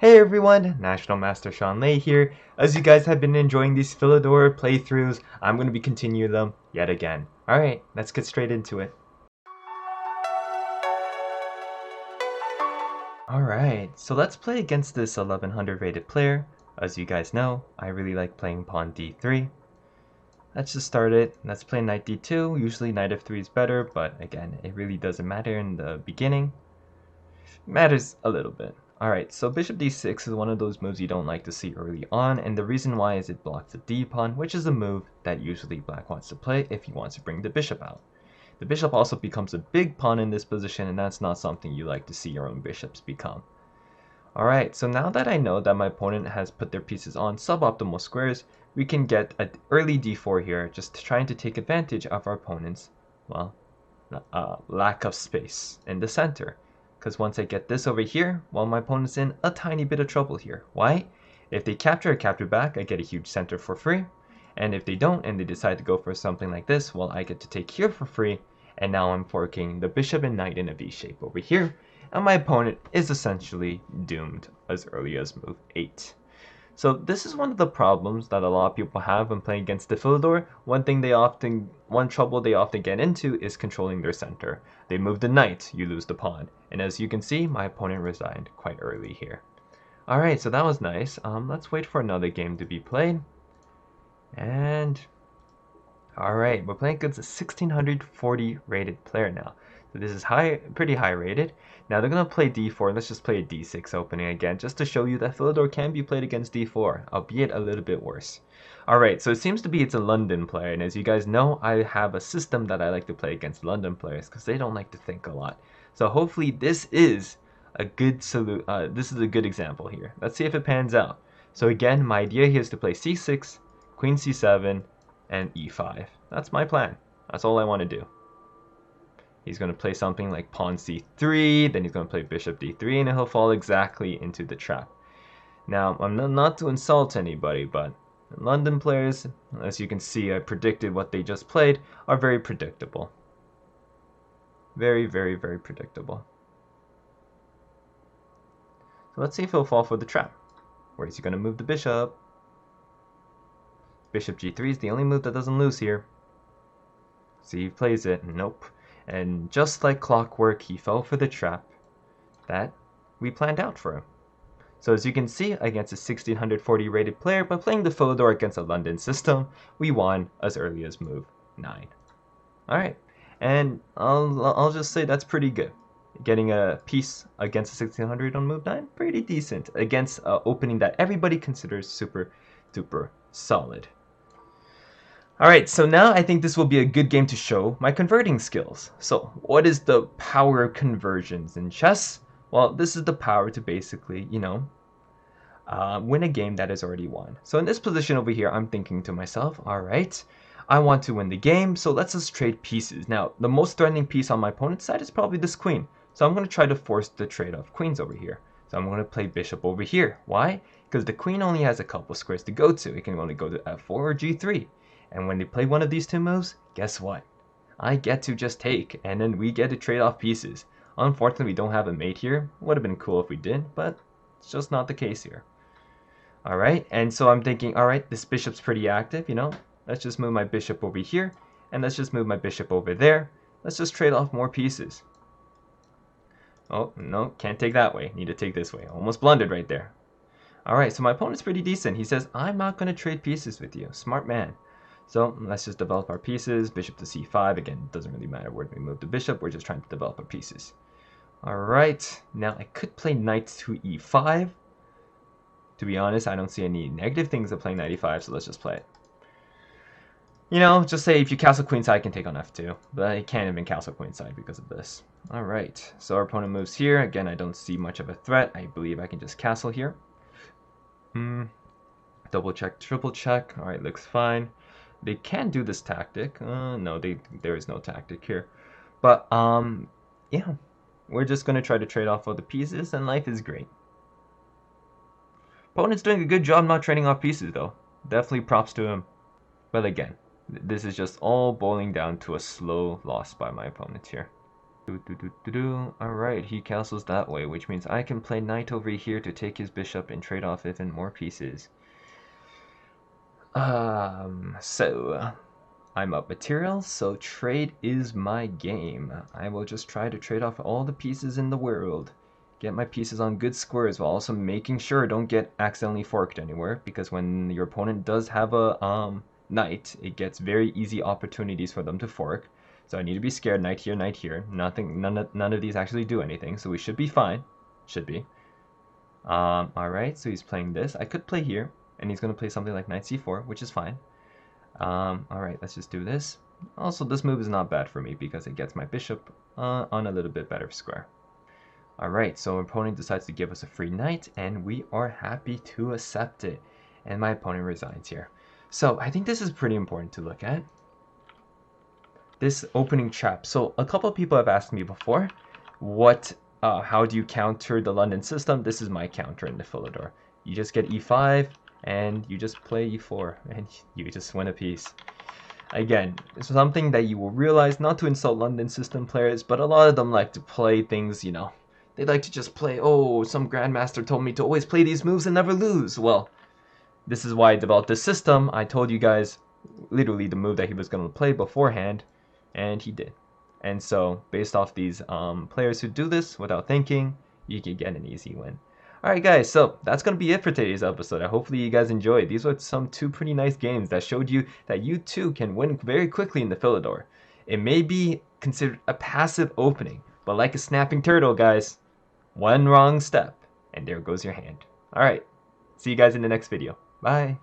Hey everyone, National Master Sean Lei here. As you guys have been enjoying these Philidor playthroughs, I'm going to be continuing them yet again. Alright, let's get straight into it. Alright, so let's play against this 1100 rated player. As you guys know, I really like playing pawn d3. Let's just start it. Let's play knight d2. Usually knight f3 is better, but again, it really doesn't matter in the beginning. Matters a little bit. Alright, so bishop d6 is one of those moves you don't like to see early on, and the reason why is it blocks the d-pawn, which is a move that usually black wants to play if he wants to bring the bishop out. The bishop also becomes a big pawn in this position, and that's not something you like to see your own bishops become. Alright, so now that I know that my opponent has put their pieces on suboptimal squares, we can get an early d4 here, just trying to take advantage of our opponent's, well, lack of space in the center. Because once I get this over here, well, my opponent's in a tiny bit of trouble here. Why? If they capture back, I get a huge center for free. And if they don't, and they decide to go for something like this, well, I get to take here for free. And now I'm forking the bishop and knight in a V shape over here. And my opponent is essentially doomed as early as move 8. So this is one of the problems that a lot of people have when playing against the Philidor. One trouble they often get into is controlling their center. They move the knight, you lose the pawn. And as you can see, my opponent resigned quite early here. Alright, so that was nice. Let's wait for another game to be played. And alright, we're playing against a 1640 rated player now. So this is pretty high rated. Now they're going to play d4. Let's just play a d6 opening again, just to show you that Philidor can be played against d4, albeit a little bit worse. Alright, so it seems to be it's a London player, and as you guys know, I have a system that I like to play against London players, because they don't like to think a lot. So hopefully this is a good example here. Let's see if it pans out. So again, my idea here is to play c6, queen c7, and e5. That's my plan. That's all I want to do. He's going to play something like pawn c3, then he's going to play bishop d3, and he'll fall exactly into the trap. Now, I'm not to insult anybody, but London players, as you can see, I predicted what they just played, are very predictable. Very, very, very predictable. So let's see if he'll fall for the trap. Where is he going to move the bishop? Bishop g3 is the only move that doesn't lose here. See, he plays it. Nope. And just like clockwork, he fell for the trap that we planned out for him. So as you can see, against a 1640 rated player, by playing the Philidor against a London system, we won as early as move 9. Alright, and I'll just say that's pretty good. Getting a piece against a 1600 on move 9, pretty decent. Against an opening that everybody considers super duper solid. Alright, so now I think this will be a good game to show my converting skills. So, what is the power of conversions in chess? Well, this is the power to basically, win a game that is already won. So in this position over here, I'm thinking to myself, alright, I want to win the game, so let's just trade pieces. Now, the most threatening piece on my opponent's side is probably this queen. So I'm going to try to force the trade of queens over here. So I'm going to play bishop over here. Why? Because the queen only has a couple squares to go to. It can only go to f4 or g3. And when they play one of these two moves, guess what? I get to just take, and then we get to trade off pieces. Unfortunately, we don't have a mate here. Would have been cool if we did, but it's just not the case here. Alright, and so I'm thinking, alright, this bishop's pretty active, Let's just move my bishop over here, and let's just move my bishop over there. Let's just trade off more pieces. Oh, no, can't take that way. Need to take this way. Almost blundered right there. Alright, so my opponent's pretty decent. He says, I'm not going to trade pieces with you. Smart man. So let's just develop our pieces. Bishop to c5. Again, it doesn't really matter where we move the bishop. We're just trying to develop our pieces. Alright, now I could play knight to e5. To be honest, I don't see any negative things of playing knight e5, so let's just play it. Just say if you castle queenside, I can take on f2. But I can't even castle queenside because of this. Alright, so our opponent moves here. Again, I don't see much of a threat. I believe I can just castle here. Double check, triple check. Alright, looks fine. They can do this tactic. No, there is no tactic here. But, yeah. We're just going to try to trade off all the pieces, and life is great. Opponent's doing a good job not trading off pieces, though. Definitely props to him. But again, this is just all boiling down to a slow loss by my opponent here. Alright, he castles that way, which means I can play knight over here to take his bishop and trade off even more pieces. So I'm up material, so trade is my game. I will just try to trade off all the pieces in the world. Get my pieces on good squares while also making sure don't get accidentally forked anywhere, because when your opponent does have a knight, it gets very easy opportunities for them to fork. So I need to be scared. Knight here, knight here. None of these actually do anything, so we should be fine. Should be. Alright, so he's playing this. I could play here, and he's going to play something like knight c4, which is fine. Alright, let's just do this. Also, this move is not bad for me because it gets my bishop on a little bit better square. Alright, so our opponent decides to give us a free knight, and we are happy to accept it. And my opponent resigns here. So, I think this is pretty important to look at. This opening trap. So, a couple of people have asked me before, how do you counter the London system? This is my counter in the Philidor. You just get e5, and you just play e4, and you just win a piece. Again, it's something that you will realize, not to insult London system players, but a lot of them like to play things, you know, they like to just play, oh, some grandmaster told me to always play these moves and never lose. Well, this is why I developed this system. I told you guys literally the move that he was going to play beforehand, and he did. And so, based off these players who do this without thinking, you can get an easy win. Alright guys, so that's going to be it for today's episode. Hopefully you guys enjoyed. These were two pretty nice games that showed you that you too can win very quickly in the Philidor. It may be considered a passive opening, but like a snapping turtle, guys, one wrong step, and there goes your hand. Alright, see you guys in the next video. Bye!